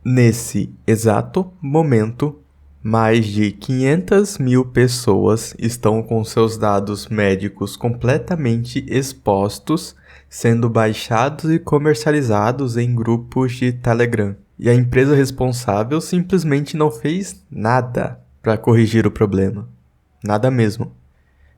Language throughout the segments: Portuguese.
Nesse exato momento, mais de 500 mil pessoas estão com seus dados médicos completamente expostos, sendo baixados e comercializados em grupos de Telegram. E a empresa responsável simplesmente não fez nada para corrigir o problema. Nada mesmo.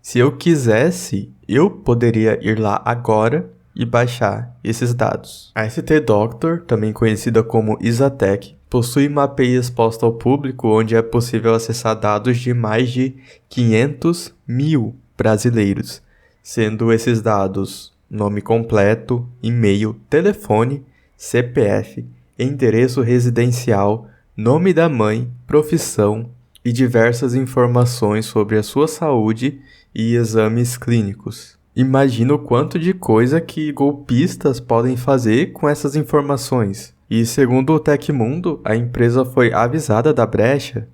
Se eu quisesse, eu poderia ir lá agora e baixar esses dados. A ST Doctor, também conhecida como Exatec, possui uma API exposta ao público onde é possível acessar dados de mais de 500 mil brasileiros, sendo esses dados nome completo, e-mail, telefone, CPF, endereço residencial, nome da mãe, profissão e diversas informações sobre a sua saúde e exames clínicos. Imagina o quanto de coisa que golpistas podem fazer com essas informações. E segundo o Tecmundo, a empresa foi avisada da brecha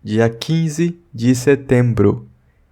dia 15 de setembro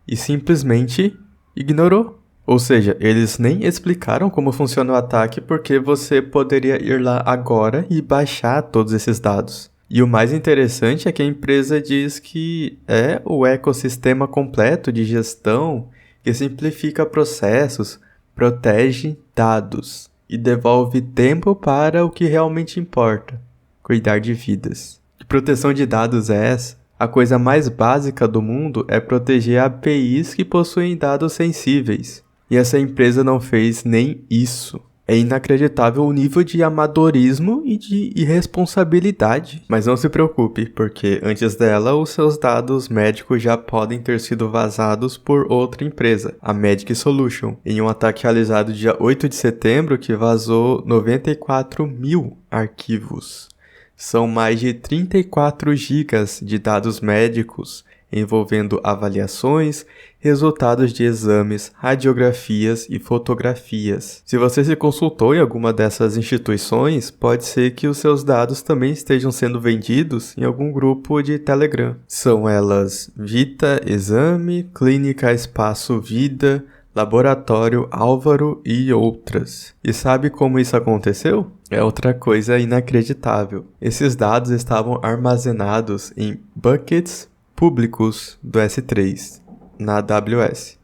e simplesmente ignorou. Ou seja, eles nem explicaram como funciona o ataque porque você poderia ir lá agora e baixar todos esses dados. E o mais interessante é que a empresa diz que é o ecossistema completo de gestão que simplifica processos, protege dados e devolve tempo para o que realmente importa, cuidar de vidas. Que proteção de dados é essa? A coisa mais básica do mundo é proteger APIs que possuem dados sensíveis. E essa empresa não fez nem isso. É inacreditável o nível de amadorismo e de irresponsabilidade. Mas não se preocupe, porque antes dela, os seus dados médicos já podem ter sido vazados por outra empresa, a Medic Solution, em um ataque realizado dia 8 de setembro que vazou 94 mil arquivos. São mais de 34 gigas de dados médicos, envolvendo avaliações, resultados de exames, radiografias e fotografias. Se você se consultou em alguma dessas instituições, pode ser que os seus dados também estejam sendo vendidos em algum grupo de Telegram. São elas Vita Exame, Clínica Espaço Vida, Laboratório Álvaro e outras. E sabe como isso aconteceu? É outra coisa inacreditável. Esses dados estavam armazenados em buckets públicos do S3, na AWS.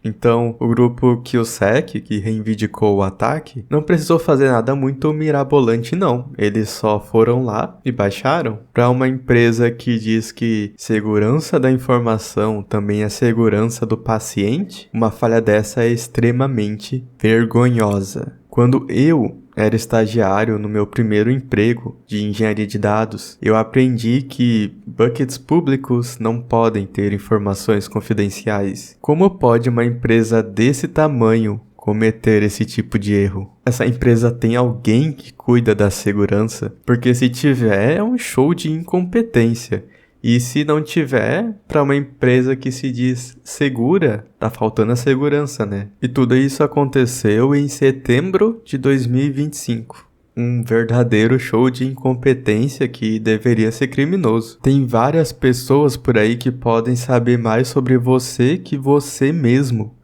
Então, o grupo QSec, que reivindicou o ataque, não precisou fazer nada muito mirabolante não. Eles só foram lá e baixaram. Para uma empresa que diz que segurança da informação também é segurança do paciente, uma falha dessa é extremamente vergonhosa. Quando eu era estagiário no meu primeiro emprego de engenharia de dados, eu aprendi que buckets públicos não podem ter informações confidenciais. Como pode uma empresa desse tamanho cometer esse tipo de erro? Essa empresa tem alguém que cuida da segurança? Porque se tiver, é um show de incompetência. E se não tiver, para uma empresa que se diz segura, tá faltando a segurança, né? E tudo isso aconteceu em setembro de 2025. Um verdadeiro show de incompetência que deveria ser criminoso. Tem várias pessoas por aí que podem saber mais sobre você que você mesmo.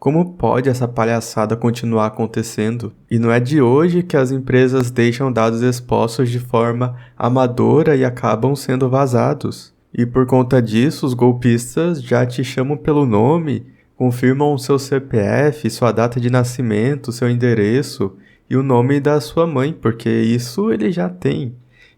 Como pode essa palhaçada continuar acontecendo? E não é de hoje que as empresas deixam dados expostos de forma amadora e acabam sendo vazados. E por conta disso, os golpistas já te chamam pelo nome, confirmam o seu CPF, sua data de nascimento, seu endereço e o nome da sua mãe, porque isso ele já tem.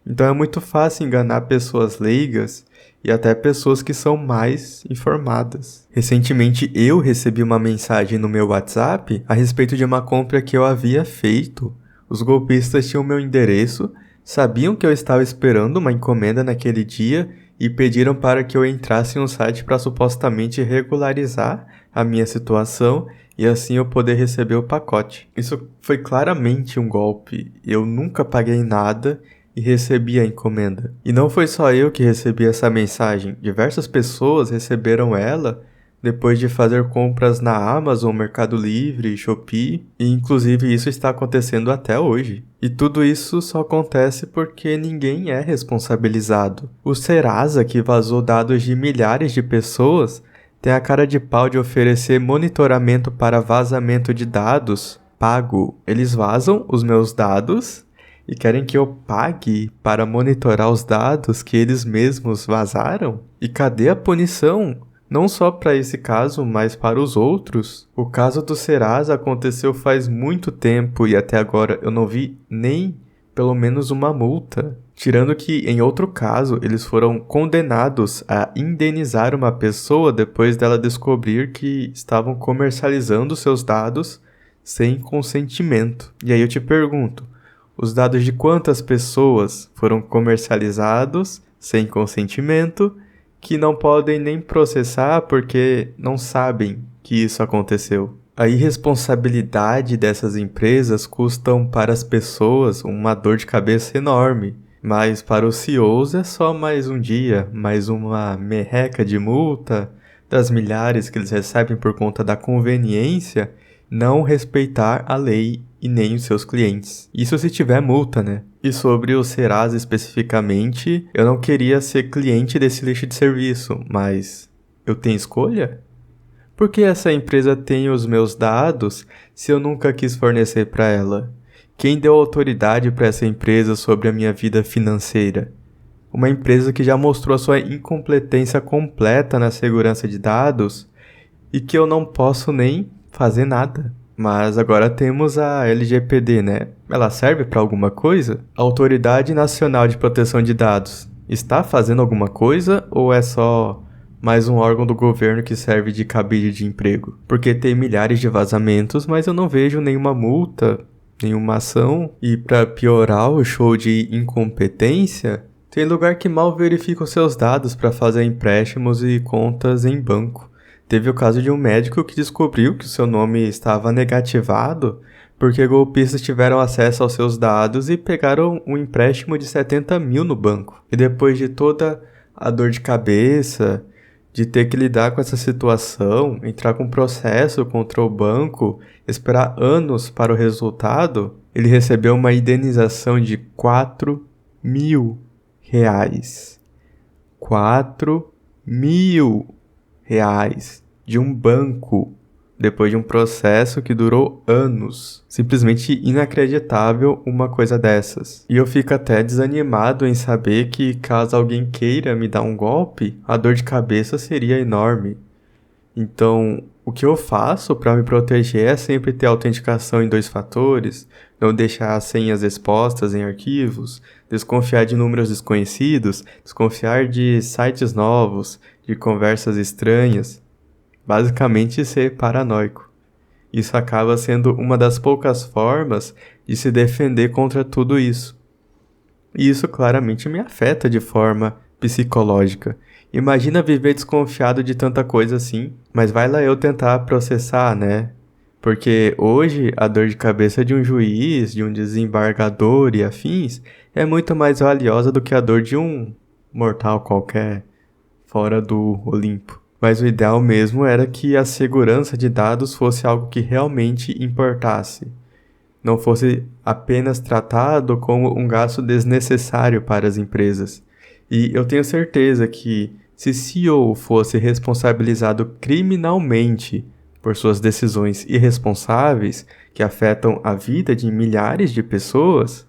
Então é muito fácil enganar pessoas leigas e até pessoas que são mais informadas. Recentemente eu recebi uma mensagem no meu WhatsApp a respeito de uma compra que eu havia feito. Os golpistas tinham meu endereço, sabiam que eu estava esperando uma encomenda naquele dia e pediram para que eu entrasse em um site para supostamente regularizar a minha situação e assim eu poder receber o pacote. Isso foi claramente um golpe. Eu nunca paguei nada e recebi a encomenda. E não foi só eu que recebi essa mensagem. Diversas pessoas receberam ela depois de fazer compras na Amazon, Mercado Livre, Shopee, e inclusive isso está acontecendo até hoje. E tudo isso só acontece porque ninguém é responsabilizado. O Serasa, que vazou dados de milhares de pessoas, tem a cara de pau de oferecer monitoramento para vazamento de dados pago. Eles vazam os meus dados e querem que eu pague para monitorar os dados que eles mesmos vazaram? E cadê a punição? Não só para esse caso, mas para os outros. O caso do Serasa aconteceu faz muito tempo e até agora eu não vi nem pelo menos uma multa. Tirando que, em outro caso, eles foram condenados a indenizar uma pessoa depois dela descobrir que estavam comercializando seus dados sem consentimento. E aí eu te pergunto, os dados de quantas pessoas foram comercializados sem consentimento que não podem nem processar porque não sabem que isso aconteceu? A irresponsabilidade dessas empresas custam para as pessoas uma dor de cabeça enorme, mas para os CEOs é só mais um dia, mais uma merreca de multa das milhares que eles recebem por conta da conveniência não respeitar a lei e nem os seus clientes. Isso se tiver multa, né? E sobre o Serasa especificamente, eu não queria ser cliente desse lixo de serviço, mas eu tenho escolha? Por que essa empresa tem os meus dados se eu nunca quis fornecer para ela? Quem deu autoridade para essa empresa sobre a minha vida financeira? Uma empresa que já mostrou a sua incompetência completa na segurança de dados e que eu não posso nem fazer nada. Mas agora temos a LGPD, né? Ela serve para alguma coisa? A Autoridade Nacional de Proteção de Dados está fazendo alguma coisa ou é só mais um órgão do governo que serve de cabide de emprego? Porque tem milhares de vazamentos, mas eu não vejo nenhuma multa, nenhuma ação. E para piorar o show de incompetência, tem lugar que mal verifica os seus dados para fazer empréstimos e contas em banco. Teve o caso de um médico que descobriu que o seu nome estava negativado porque golpistas tiveram acesso aos seus dados e pegaram um empréstimo de 70 mil no banco. E depois de toda a dor de cabeça, de ter que lidar com essa situação, entrar com processo contra o banco, esperar anos para o resultado, ele recebeu uma indenização de R$ 4.000. R$ 4.000 de um banco, depois de um processo que durou anos. Simplesmente inacreditável uma coisa dessas. E eu fico até desanimado em saber que caso alguém queira me dar um golpe, a dor de cabeça seria enorme. Então, o que eu faço para me proteger é sempre ter autenticação em 2 fatores, não deixar as senhas expostas em arquivos, desconfiar de números desconhecidos, desconfiar de sites novos, de conversas estranhas. Basicamente ser paranoico. Isso acaba sendo uma das poucas formas de se defender contra tudo isso. E isso claramente me afeta de forma psicológica. Imagina viver desconfiado de tanta coisa assim, mas vai lá eu tentar processar, né? Porque hoje a dor de cabeça de um juiz, de um desembargador e afins é muito mais valiosa do que a dor de um mortal qualquer fora do Olimpo. Mas o ideal mesmo era que a segurança de dados fosse algo que realmente importasse. Não fosse apenas tratado como um gasto desnecessário para as empresas. E eu tenho certeza que se CEO fosse responsabilizado criminalmente por suas decisões irresponsáveis que afetam a vida de milhares de pessoas,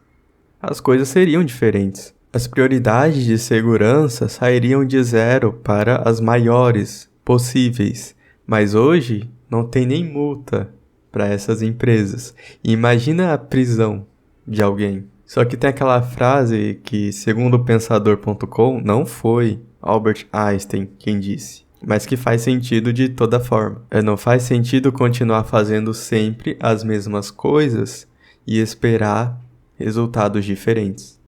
as coisas seriam diferentes. As prioridades de segurança sairiam de 0 para as maiores possíveis, mas hoje não tem nem multa para essas empresas. E imagina a prisão de alguém. Só que tem aquela frase que, segundo o pensador.com, não foi Albert Einstein quem disse, mas que faz sentido de toda forma. Não faz sentido continuar fazendo sempre as mesmas coisas e esperar resultados diferentes.